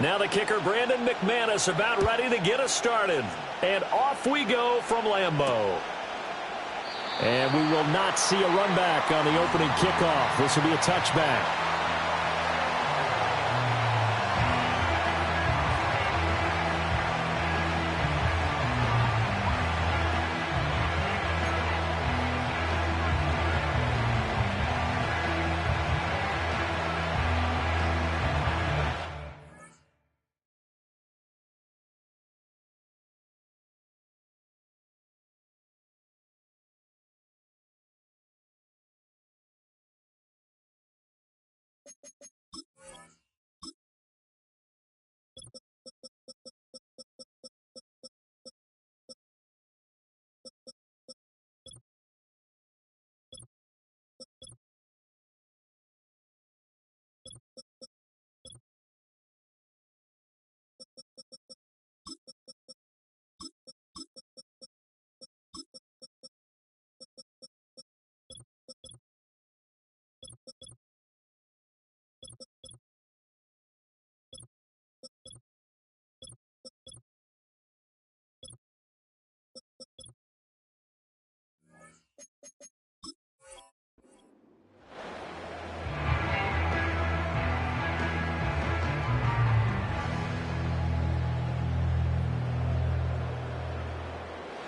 Now the kicker, Brandon McManus, about ready to get us started. And off we go from Lambeau. And we will not see a run back on the opening kickoff. This will be a touchback.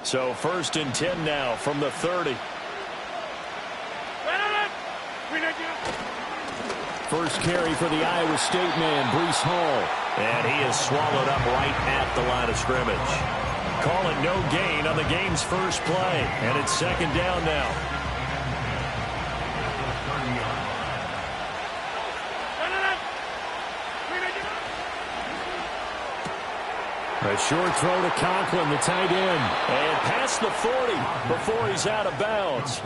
So 1st and 10 now from the 30. First carry for the Iowa State man, Breece Hall. And he is swallowed up right at the line of scrimmage. Calling no gain on the game's first play. And it's 2nd down now. A short throw to Conklin, the tight end. And past the 40 before he's out of bounds.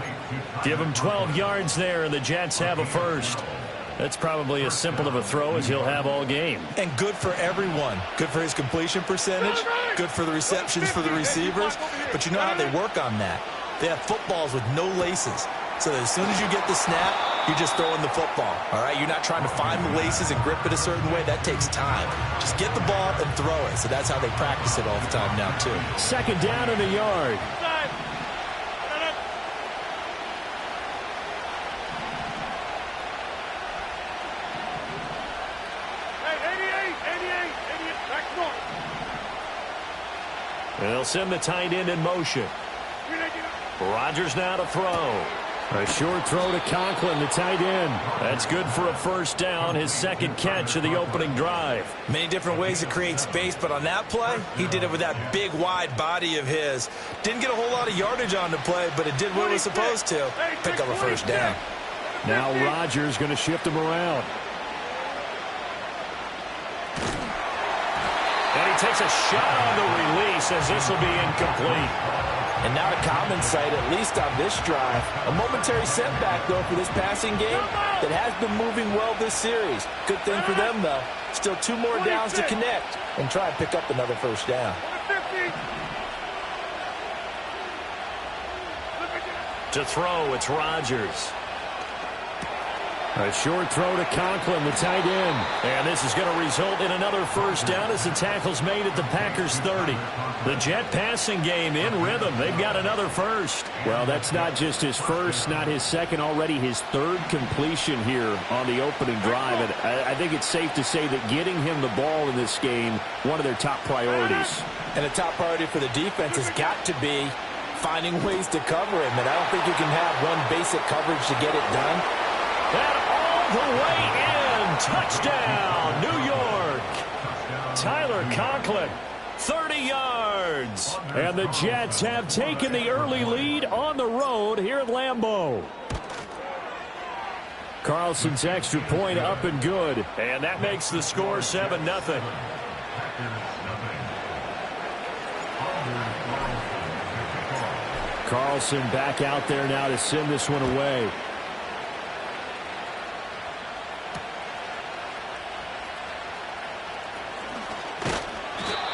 Give him 12 yards there, and the Jets have a first. That's probably as simple of a throw as he'll have all game. And good for everyone. Good for his completion percentage. Good for the receptions for the receivers. But you know how they work on that. They have footballs with no laces. So that as soon as you get the snap, you're just throwing the football. All right, you're not trying to find the laces and grip it a certain way. That takes time. Just get the ball and throw it. So that's how they practice it all the time now, too. 2nd down in the yard. They'll send the tight end in motion. Rodgers now to throw. A short throw to Conklin, the tight end. That's good for a first down, his 2nd catch of the opening drive. Many different ways to create space, but on that play, he did it with that big, wide body of his. Didn't get a whole lot of yardage on the play, but it did what it was supposed to. Pick up a first down. Now Rodgers going to shift him around. And he takes a shot on the release as this will be incomplete. And not a common sight, at least on this drive. A momentary setback, though, for this passing game that has been moving well this series. Good thing for them, though. Still 2 more downs to connect and try and pick up another first down. To throw, it's Rodgers. A short throw to Conklin, the tight end. And this is going to result in another first down as the tackle's made at the Packers' 30. The Jet passing game in rhythm. They've got another first. Well, that's not just his first, not his second, already his 3rd completion here on the opening drive. And I think it's safe to say that getting him the ball in this game, one of their top priorities. And a top priority for the defense has got to be finding ways to cover him. And I don't think you can have one basic coverage to get it done. And all the way in. Touchdown, New York. Tyler Conklin, 30 yards. And the Jets have taken the early lead on the road here at Lambeau. Carlson's extra point up and good. And that makes the score 7-0. Carlson back out there now to send this one away.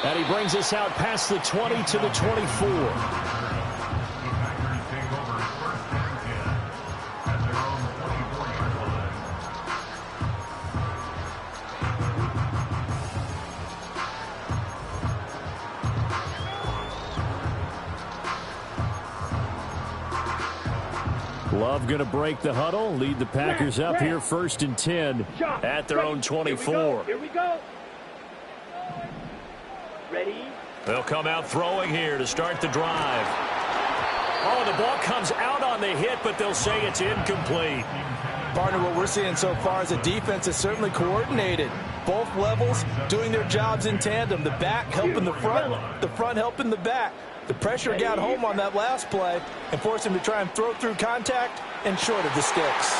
And he brings us out past the 20 to the 24. Love going to break the huddle, lead the Packers up here 1st and 10 at their own 24. Here we go. Ready? They'll come out throwing here to start the drive. Oh, the ball comes out on the hit, but they'll say it's incomplete. Partner, what we're seeing so far is the defense is certainly coordinated. Both levels doing their jobs in tandem. The back helping the front helping the back. The pressure got home on that last play and forced him to try and throw through contact and short of the sticks.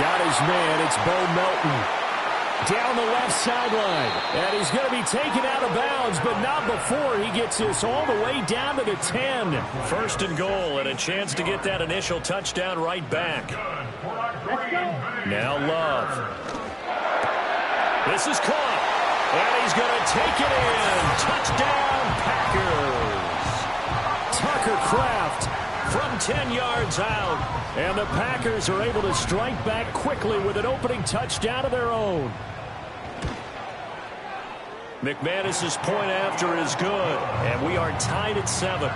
Got his man. It's Bo Melton. Down the left sideline. And he's going to be taken out of bounds, but not before he gets this all the way down to the 10. 1st and goal and a chance to get that initial touchdown right back. Now Love. This is caught. And he's going to take it in. Touchdown, Packers. Tucker Kraft from 10 yards out. And the Packers are able to strike back quickly with an opening touchdown of their own. McManus's point after is good, and we are tied at 7.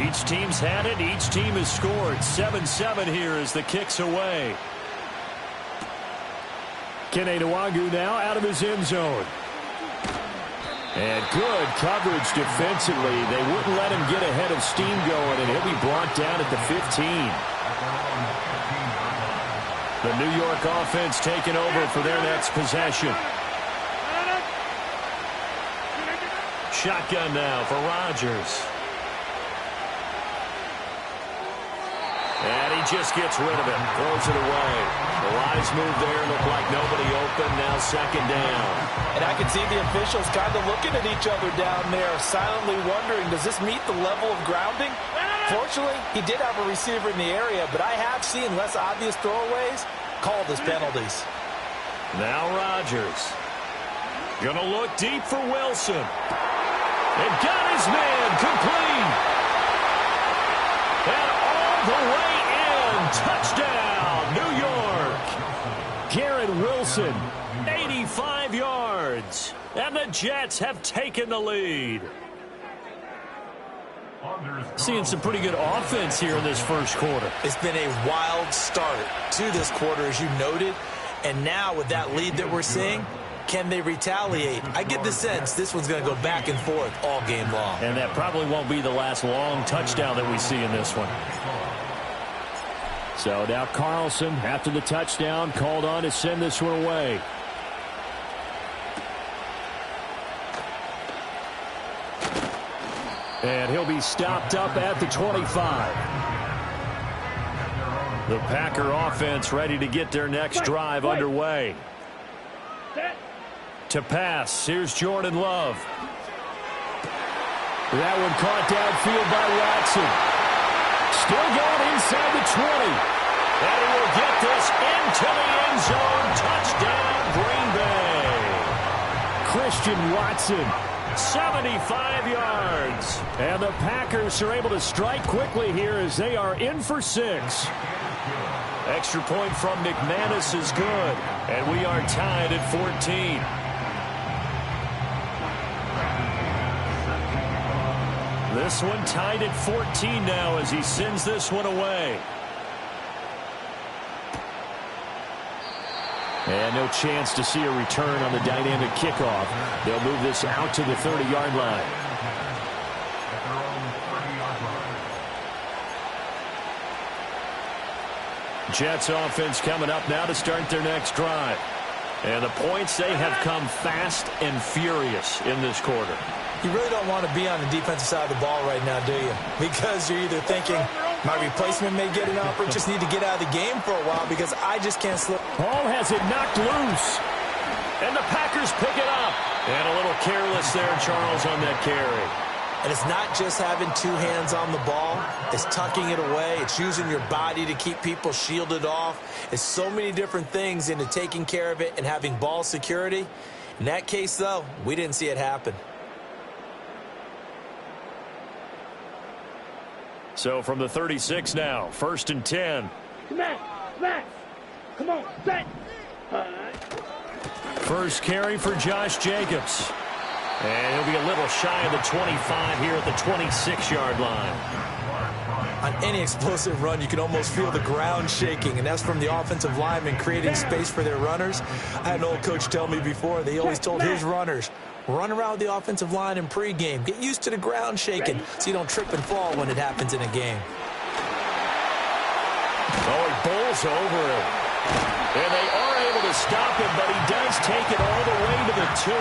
Each team's had it. Each team has scored. 7-7 here as the kick's away. Kene Nwangu now out of his end zone. And good coverage defensively. They wouldn't let him get ahead of steam going, and he'll be brought down at the 15. The New York offense taking over for their next possession. Shotgun now for Rodgers. And he just gets rid of it. Throws it away. The wise move there. Looked like nobody open. Now 2nd down. And I can see the officials kind of looking at each other down there, silently wondering, does this meet the level of grounding? Fortunately, he did have a receiver in the area, but I have seen less obvious throwaways called as penalties. Now Rodgers. Gonna look deep for Wilson. And got his man complete. And all the way in. Touchdown, New York. Garrett Wilson, 85 yards. And the Jets have taken the lead. Seeing some pretty good offense here in this first quarter. It's been a wild start to this quarter, as you noted. And now with that lead that we're seeing, can they retaliate? I get the sense this one's going to go back and forth all game long. And that probably won't be the last long touchdown that we see in this one. So now Carlson, after the touchdown, called on to send this one away. And he'll be stopped up at the 25. The Packer offense ready to get their next drive underway. To pass, here's Jordan Love. That one caught downfield by Watson. Still going inside the 20. And he will get this into the end zone. Touchdown, Green Bay. Christian Watson, 75 yards. And the Packers are able to strike quickly here as they are in for 6. Extra point from McManus is good. And we are tied at 14. This one tied at 14 now as he sends this one away. And no chance to see a return on the dynamic kickoff. They'll move this out to the 30-yard line. Jets offense coming up now to start their next drive. And the points, they have come fast and furious in this quarter. You really don't want to be on the defensive side of the ball right now, do you? Because you're either thinking, my replacement may get it up, or just need to get out of the game for a while because I just can't slip. Hall has it knocked loose. And the Packers pick it up. And a little careless there, Charles, on that carry. And it's not just having two hands on the ball. It's tucking it away. It's using your body to keep people shielded off. It's so many different things into taking care of it and having ball security. In that case, though, we didn't see it happen. So from the 36 now, 1st and 10. Max, come on, set. First carry for Josh Jacobs. And he'll be a little shy of the 25 here at the 26-yard line. On any explosive run, you can almost feel the ground shaking, and that's from the offensive linemen creating space for their runners. I had an old coach tell me before, they always told his runners, run around the offensive line in pregame. Get used to the ground shaking so you don't trip and fall when it happens in a game. Oh, he bowls over him. And they are able to stop him, but he does take it all the way to the 2.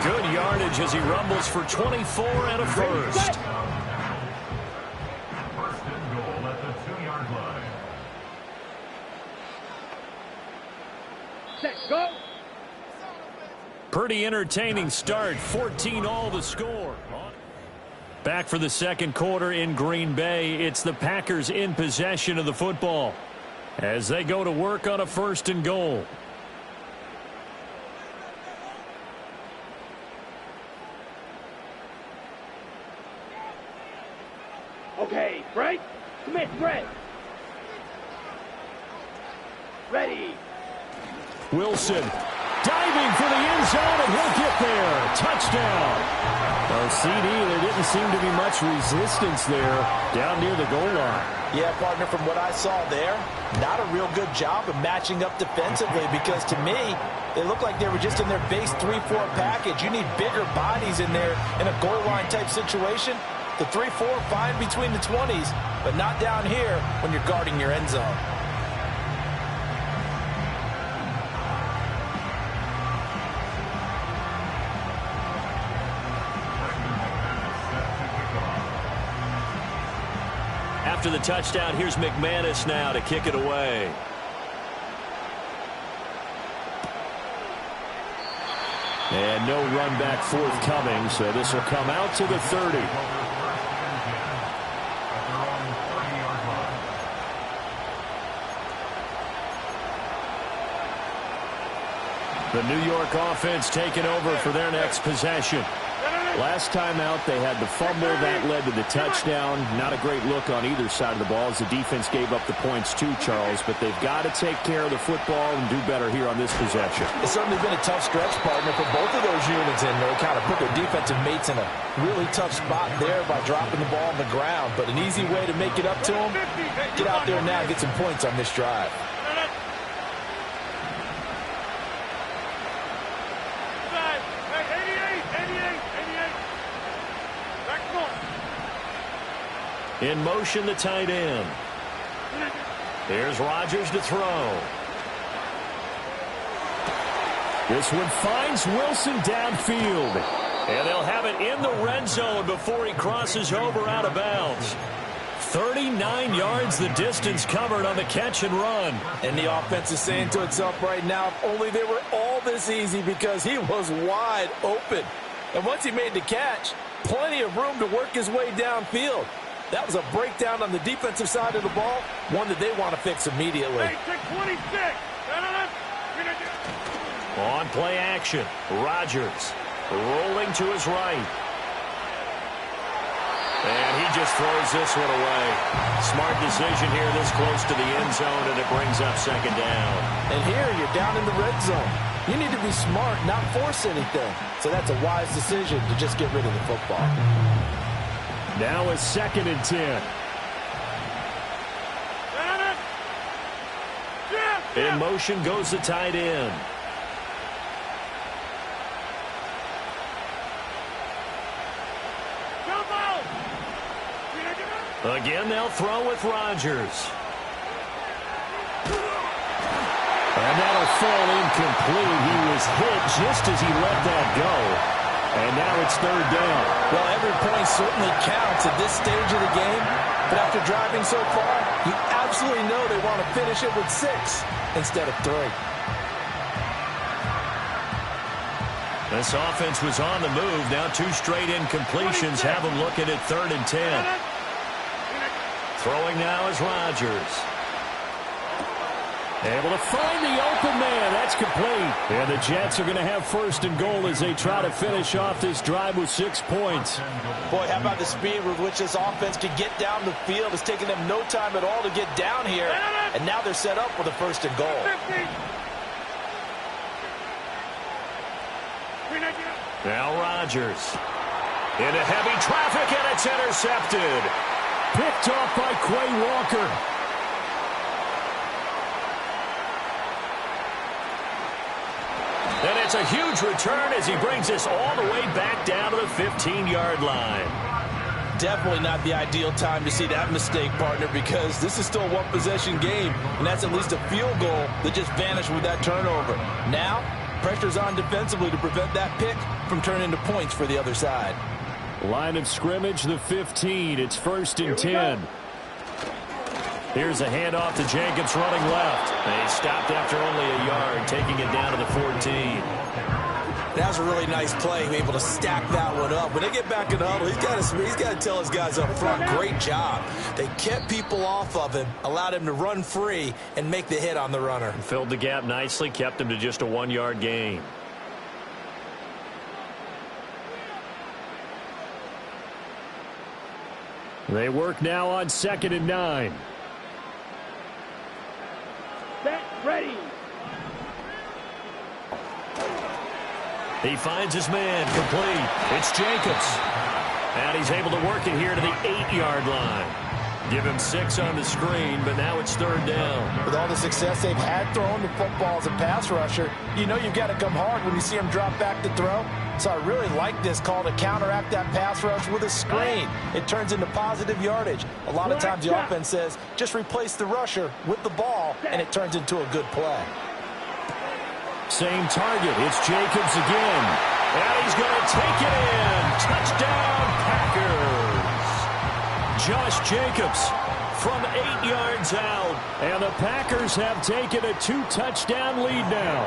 Good yardage as he rumbles for 24 and a first. Go. Pretty entertaining start. 14-all the score. Back for the second quarter in Green Bay. It's the Packers in possession of the football as they go to work on a 1st and goal. Okay, break. Commit, break. Ready. Wilson diving for the end zone, and he'll get there. Touchdown. Well, CD, there didn't seem to be much resistance there down near the goal line. Yeah, partner, from what I saw there, not a real good job of matching up defensively because to me, they looked like they were just in their base 3-4 package. You need bigger bodies in there in a goal line type situation. The 3-4 fine between the 20s, but not down here when you're guarding your end zone. After the touchdown, here's McManus now to kick it away. And no run back forthcoming, so this will come out to the 30. The New York offense taking over for their next possession. Last time out, they had the fumble. That led to the touchdown. Not a great look on either side of the ball as the defense gave up the points too, Charles. But they've got to take care of the football and do better here on this possession. It's certainly been a tough stretch, partner, for both of those units, and they kind of put their defensive mates in a really tough spot there by dropping the ball on the ground. But an easy way to make it up to them, get out there now and get some points on this drive. In motion, the tight end. Here's Rodgers to throw. This one finds Wilson downfield. And they'll have it in the red zone before he crosses over out of bounds. 39 yards the distance covered on the catch and run. And the offense is saying to itself right now, if only they were all this easy because he was wide open. And once he made the catch, plenty of room to work his way downfield. That was a breakdown on the defensive side of the ball, one that they want to fix immediately. Hey, 26. On play action, Rodgers rolling to his right. And he just throws this one away. Smart decision here this close to the end zone, and it brings up second down. And here you're down in the red zone. You need to be smart, not force anything. So that's a wise decision to just get rid of the football. Now it's 2nd and 10. In motion goes the tight end. Again, they'll throw with Rodgers. And that'll fall incomplete. He was hit just as he let that go. And now it's 3rd down. Well, every point certainly counts at this stage of the game. But after driving so far, you absolutely know they want to finish it with 6 instead of 3. This offense was on the move. Now 2 straight incompletions have them looking at 3rd and 10. Throwing now is Rodgers. Able to find the open man. That's complete. And the Jets are going to have 1st and goal as they try to finish off this drive with 6 points. Boy, how about the speed with which this offense can get down the field? It's taken them no time at all to get down here. And now they're set up with a 1st and goal. Now Rodgers. Into heavy traffic, and it's intercepted. Picked off by Quay Walker. And it's a huge return as he brings us all the way back down to the 15-yard line. Definitely not the ideal time to see that mistake, partner, because this is still a one-possession game, and that's at least a field goal that just vanished with that turnover. Now, pressure's on defensively to prevent that pick from turning into points for the other side. Line of scrimmage, the 15. It's 1st and 10. Here's a handoff to Jacobs running left. And he stopped after only a yard, taking it down to the 14. That was a really nice play, able to stack that one up. When they get back in the huddle, he's got to tell his guys up front, great job. They kept people off of him, allowed him to run free, and make the hit on the runner. Filled the gap nicely, kept him to just a 1-yard gain. They work now on 2nd and 9. Set, ready. He finds his man, complete. It's Jacobs. And he's able to work it here to the 8-yard line. Give him 6 on the screen, but now it's 3rd down. With all the success they've had throwing the football as a pass rusher, you know you've got to come hard when you see him drop back to throw. So I really like this call to counteract that pass rush with a screen. It turns into positive yardage. A lot of times the offense says, just replace the rusher with the ball, and it turns into a good play. Same target. It's Jacobs again. And he's going to take it in. Touchdown, Packers. Josh Jacobs from 8 yards out. And the Packers have taken a 2-touchdown lead now.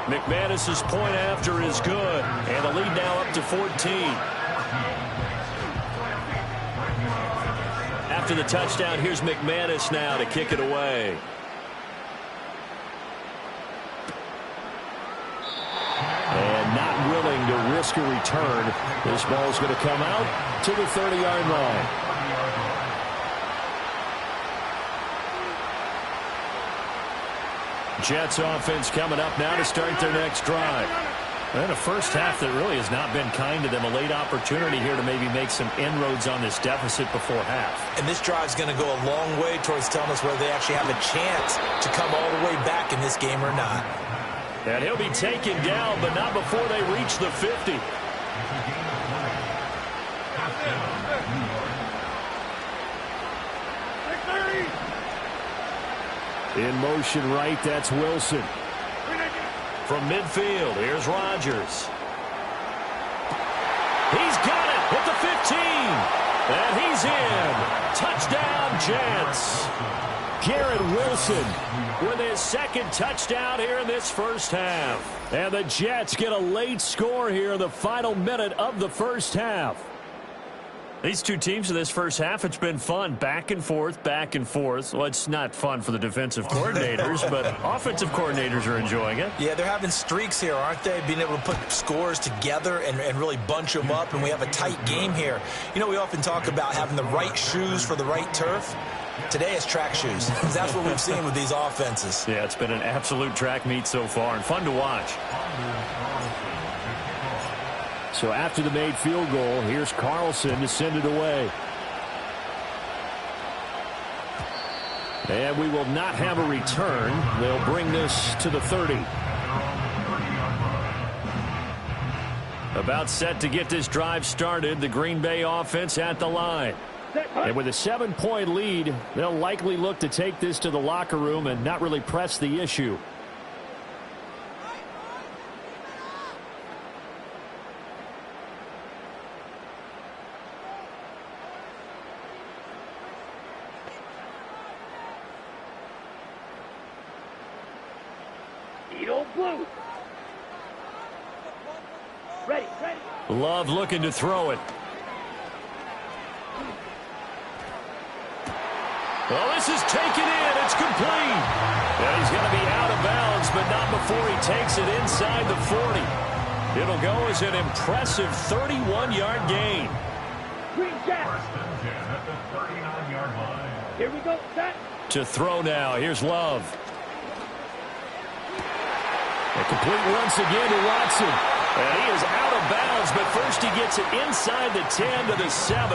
McManus's point after is good. And the lead now up to 14. After the touchdown, here's McManus now to kick it away. And not willing to risk a return. This ball's going to come out to the 30-yard line. Jets offense coming up now to start their next drive. And a first half that really has not been kind to them. A late opportunity here to maybe make some inroads on this deficit before half. And this drive's going to go a long way towards telling us whether they actually have a chance to come all the way back in this game or not. And he'll be taken down, but not before they reach the 50. In motion right, that's Wilson. From midfield, here's Rodgers. He's got it at the 15. And he's in. Touchdown, Jets. Garrett Wilson with his 2nd touchdown here in this first half. And the Jets get a late score here in the final minute of the first half. These two teams in this first half, it's been fun. Back and forth, back and forth. Well, it's not fun for the defensive coordinators, but offensive coordinators are enjoying it. Yeah, they're having streaks here, aren't they? Being able to put scores together and really bunch them up, and we have a tight game here. You know, we often talk about having the right shoes for the right turf. Today it's track shoes. That's what we've seen with these offenses. Yeah, it's been an absolute track meet so far and fun to watch. So after the made field goal, here's Carlson to send it away. And we will not have a return. They'll bring this to the 30. About set to get this drive started. The Green Bay offense at the line. And with a 7-point lead, they'll likely look to take this to the locker room and not really press the issue. Blue. Ready. Love looking to throw it. Well, this is taken in. It's complete. And he's going to be out of bounds, but not before he takes it inside the 40. It'll go as an impressive 31-yard gain. Green Jets. Here we go. Set. To throw now. Here's Love. A complete once again to Watson. And he is out of bounds, but first he gets it inside the 10 to the 7.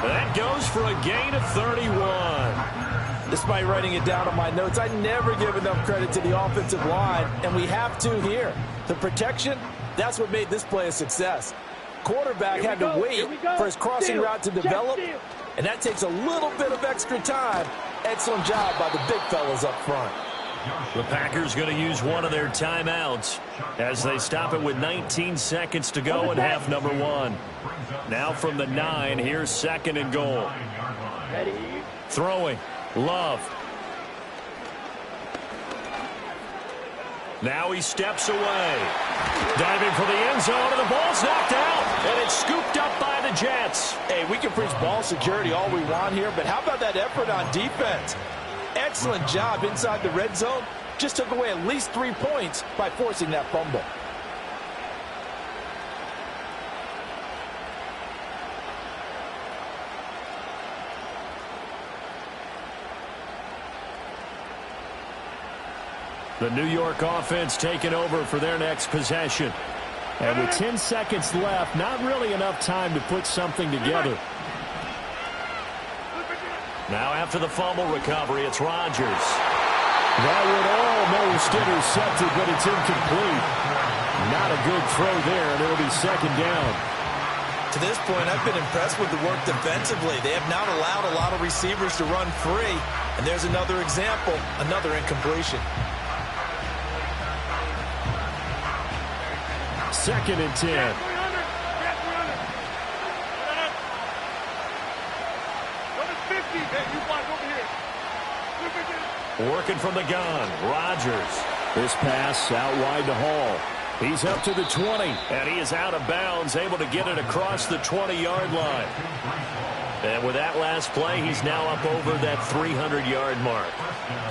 That goes for a gain of 31. Despite writing it down on my notes, I never give enough credit to the offensive line, and we have to here. The protection, that's what made this play a success. Quarterback had to wait for his crossing route to develop, and that takes a little bit of extra time. Excellent job by the big fellas up front. The Packers going to use one of their timeouts as they stop it with 19 seconds to go in half number 1. Now from the 9, here's 2nd and goal. Ready. Throwing. Love. Now he steps away. Diving for the end zone, and the ball's knocked out, and it's scooped up by the Jets. Hey, we can preach ball security all we want here, but how about that effort on defense? Excellent job inside the red zone. Just took away at least 3 points by forcing that fumble. The New York offense taking over for their next possession. And with 10 seconds left, not really enough time to put something together. Now after the fumble recovery, it's Rodgers. That would almost intercepted, but it's incomplete. Not a good throw there, and it'll be 2nd down. To this point, I've been impressed with the work defensively. They have not allowed a lot of receivers to run free. And there's another example, another incompletion. 2nd and 10. Working from the gun, Rodgers. This pass out wide to Hall. He's up to the 20, and he is out of bounds, able to get it across the 20-yard line. And with that last play, he's now up over that 300-yard mark.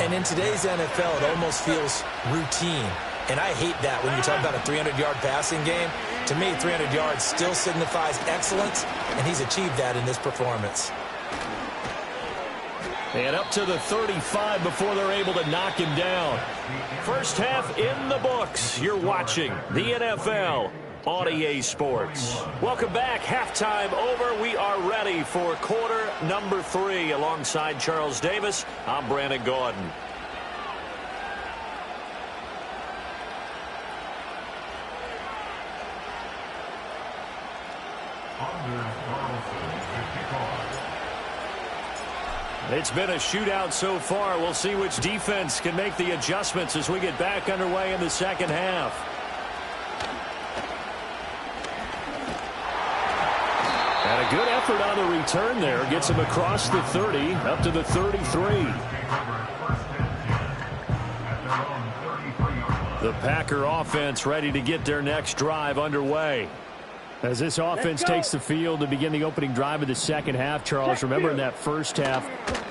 And in today's NFL, it almost feels routine. And I hate that when you talk about a 300-yard passing game. To me, 300 yards still signifies excellence, and he's achieved that in this performance. And up to the 35 before they're able to knock him down. First half in the books. You're watching the NFL on EA Sports. Welcome back. Halftime over. We are ready for quarter number 3. Alongside Charles Davis, I'm Brandon Gordon. It's been a shootout so far. We'll see which defense can make the adjustments as we get back underway in the second half. And a good effort on the return there. Gets him across the 30, up to the 33. The Packer offense ready to get their next drive underway. As this offense takes the field to begin the opening drive of the second half, Charles, remember in that first half,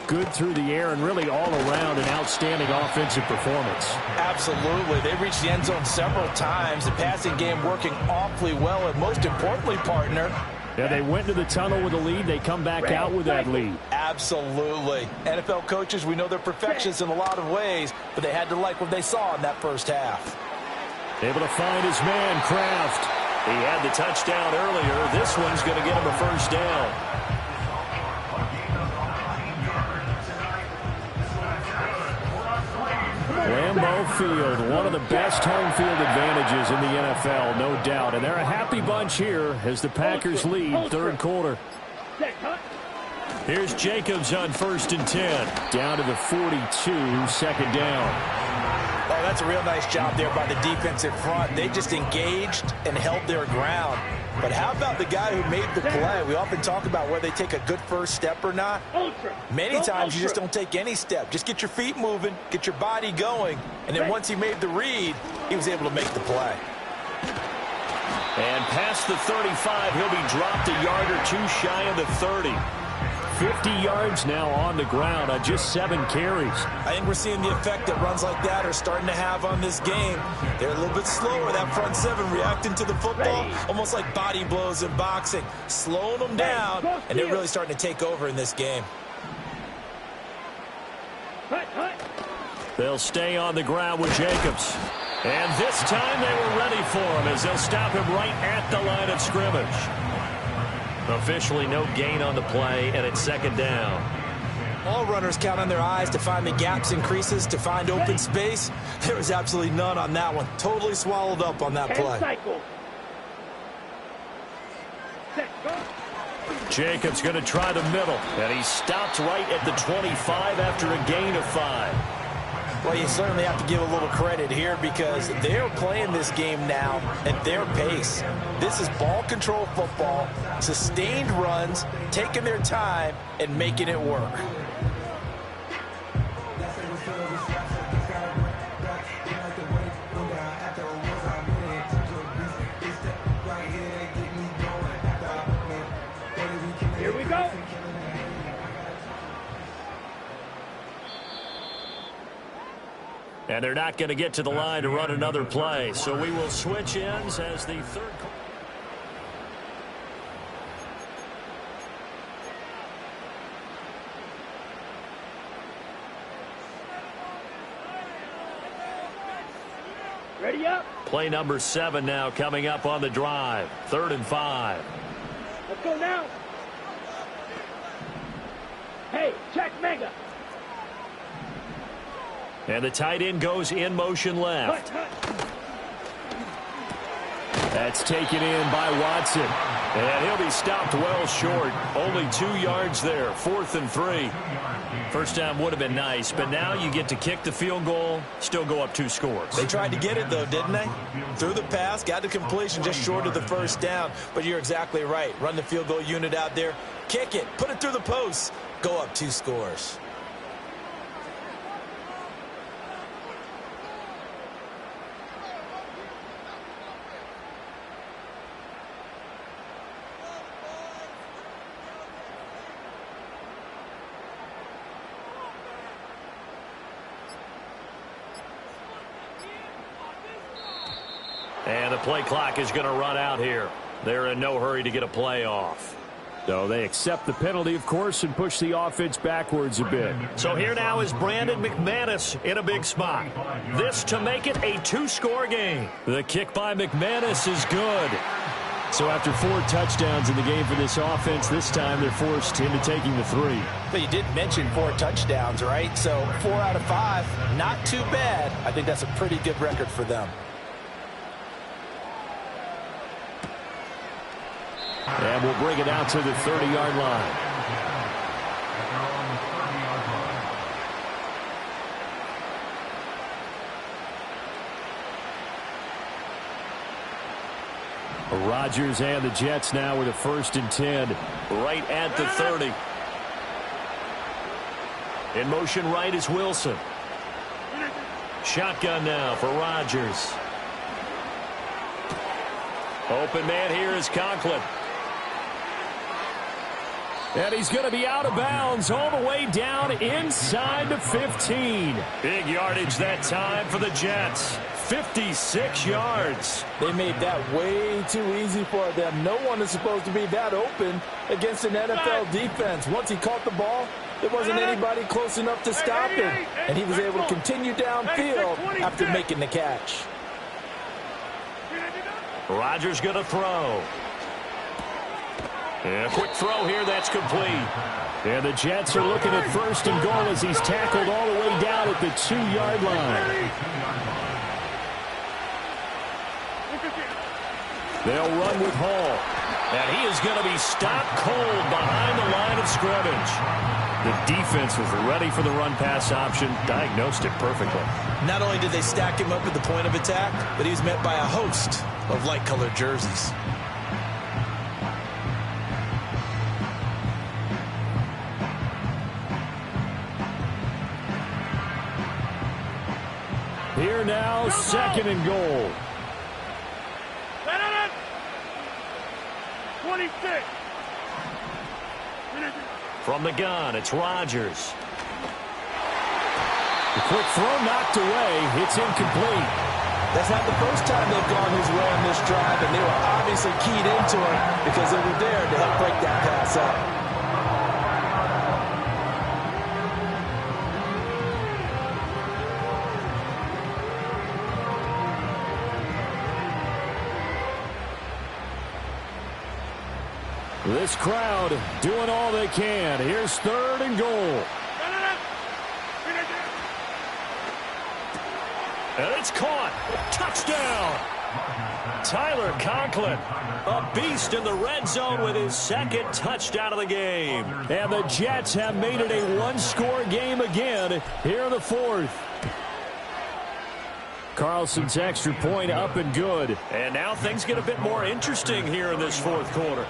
good through the air and really all around an outstanding offensive performance. Absolutely. They reached the end zone several times. The passing game working awfully well, and most importantly, partner, yeah, they went to the tunnel with a lead. They come back out with that lead. Absolutely. NFL coaches, we know they're perfectionists in a lot of ways, but they had to like what they saw in that first half. Able to find his man, Kraft. He had the touchdown earlier. This one's going to get him a first down. Lambeau Field, one of the best home field advantages in the NFL, no doubt. And they're a happy bunch here as the Packers lead third quarter. Here's Jacobs on 1st and 10. Down to the 42, 2nd down. Oh, that's a real nice job there by the defensive front. They just engaged and held their ground. But how about the guy who made the play? We often talk about whether they take a good first step or not. Many times you just don't take any step. Just get your feet moving, get your body going, and then once he made the read, he was able to make the play. And past the 35, he'll be dropped a yard or two shy of the 30. 50 yards now on the ground on just 7 carries. I think we're seeing the effect that runs like that are starting to have on this game. They're a little bit slower, that front 7, reacting to the football, almost like body blows in boxing, slowing them down, and they're really starting to take over in this game. They'll stay on the ground with Jacobs. And this time they were ready for him as they'll stop him right at the line of scrimmage. Officially no gain on the play, and it's second down. All runners count on their eyes to find the gaps and creases, to find open space. There was absolutely none on that one. Totally swallowed up on that play. Cycle. Set, go. Jacobs going to try the middle, and he stopped right at the 25 after a gain of 5. Well, you certainly have to give a little credit here because they're playing this game now at their pace. This is ball control football, sustained runs, taking their time, and making it work. Here we go. And they're not going to get to the line to run another play. So we will switch ends as the third. Ready up. Play number 7 now coming up on the drive. 3rd and 5. Let's go now. Hey, check mega. And the tight end goes in motion left. That's taken in by Watson. And he'll be stopped well short. Only 2 yards there. 4th and 3. First down would have been nice, but now you get to kick the field goal, still go up 2 scores. They tried to get it, though, didn't they? Threw the pass, got the completion just short of the first down. But you're exactly right. Run the field goal unit out there. Kick it. Put it through the posts. Go up 2 scores. And the play clock is going to run out here. They're in no hurry to get a play off. So they accept the penalty, of course, and push the offense backwards a bit. So here now is Brandon McManus in a big spot. This to make it a 2-score game. The kick by McManus is good. So after 4 touchdowns in the game for this offense, this time they're forced into taking the 3. But you did mention 4 touchdowns, right? So 4 out of 5, not too bad. I think that's a pretty good record for them. And we'll bring it out to the 30-yard line. Rodgers and the Jets now with a 1st and 10 right at the 30. In motion right is Wilson. Shotgun now for Rodgers. Open man here is Conklin. And he's going to be out of bounds all the way down inside the 15. Big yardage that time for the Jets. 56 yards. They made that way too easy for them. No one is supposed to be that open against an NFL defense. Once he caught the ball, there wasn't anybody close enough to stop him. And he was able to continue downfield after making the catch. Rodgers going to throw. And a quick throw here, that's complete. And the Jets are looking at 1st and goal as he's tackled all the way down at the 2-yard line. They'll run with Hall. And he is going to be stopped cold behind the line of scrimmage. The defense was ready for the run-pass option, diagnosed it perfectly. Not only did they stack him up at the point of attack, but he was met by a host of light-colored jerseys. Here now, 2nd and goal. 26. From the gun, it's Rodgers. The quick throw knocked away. It's incomplete. That's not the first time they've gone his way on this drive, and they were obviously keyed into it because they were there to help break that pass up. This crowd doing all they can. Here's 3rd and goal. And it's caught. Touchdown. Tyler Conklin, a beast in the red zone with his 2nd touchdown of the game. And the Jets have made it a one-score game again here in the 4th. Carlson's extra point up and good. And now things get a bit more interesting here in this 4th quarter.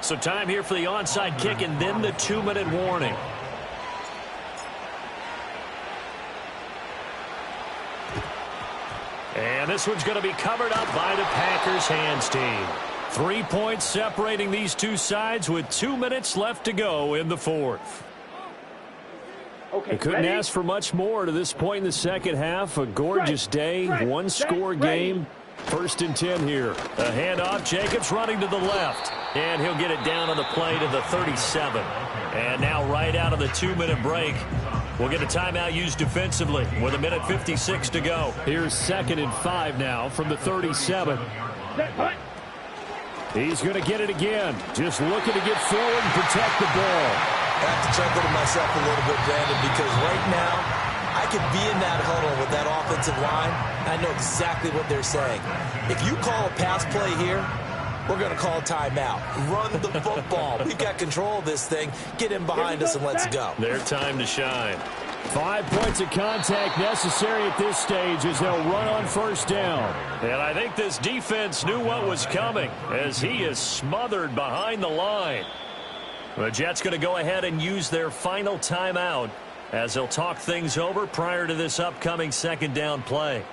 So time here for the onside kick and then the 2-minute warning. And this one's going to be covered up by the Packers hands team. 3 points separating these two sides with 2 minutes left to go in the 4th. Okay, They couldn't ready? ask for much more to this point in the second half. A gorgeous day, one-score game. 1st and 10 here. A handoff. Jacobs running to the left. And he'll get it down on the play to the 37. And now right out of the 2-minute break, we'll get a timeout used defensively with 1:56 to go. Here's 2nd and 5 now from the 37. Set, punt. He's going to get it again. Just looking to get forward and protect the ball. I have to chuckle to myself a little bit, Brandon, because right now I could be in that huddle with that offensive line. I know exactly what they're saying. If you call a pass play here, we're going to call a timeout. Run the football. We've got control of this thing. Get in behind us and let's go. Their time to shine. 5 points of contact necessary at this stage as they'll run on 1st down. And I think this defense knew what was coming as he is smothered behind the line. The Jets going to go ahead and use their final timeout as they'll talk things over prior to this upcoming 2nd down play.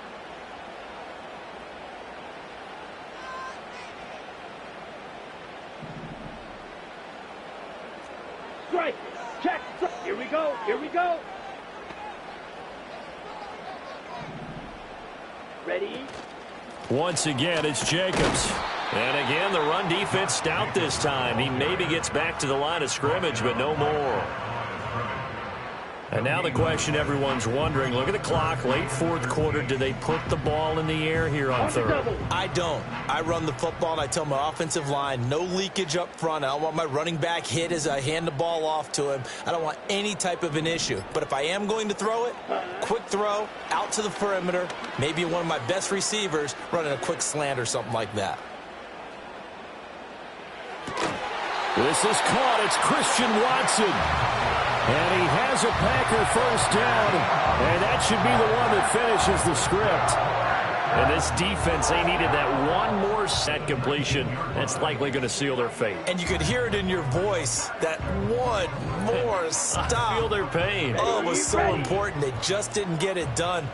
Strike. Check. Here we go. Here we go. Ready? Once again, it's Jacobs. And again, the run defense stout this time. He maybe gets back to the line of scrimmage, but no more. And now the question everyone's wondering, look at the clock, late 4th quarter. Do they put the ball in the air here on 3rd? I don't. I run the football, and I tell my offensive line, no leakage up front. I don't want my running back hit as I hand the ball off to him. I don't want any type of an issue. But if I am going to throw it, quick throw, out to the perimeter, maybe one of my best receivers running a quick slant or something like that. This is caught. It's Christian Watson. And he has a Packer 1st down. And that should be the one that finishes the script. And this defense, they needed that one more set completion. That's likely going to seal their fate. And you could hear it in your voice, that one more stop. I feel their pain. Oh, it was so important. They just didn't get it done.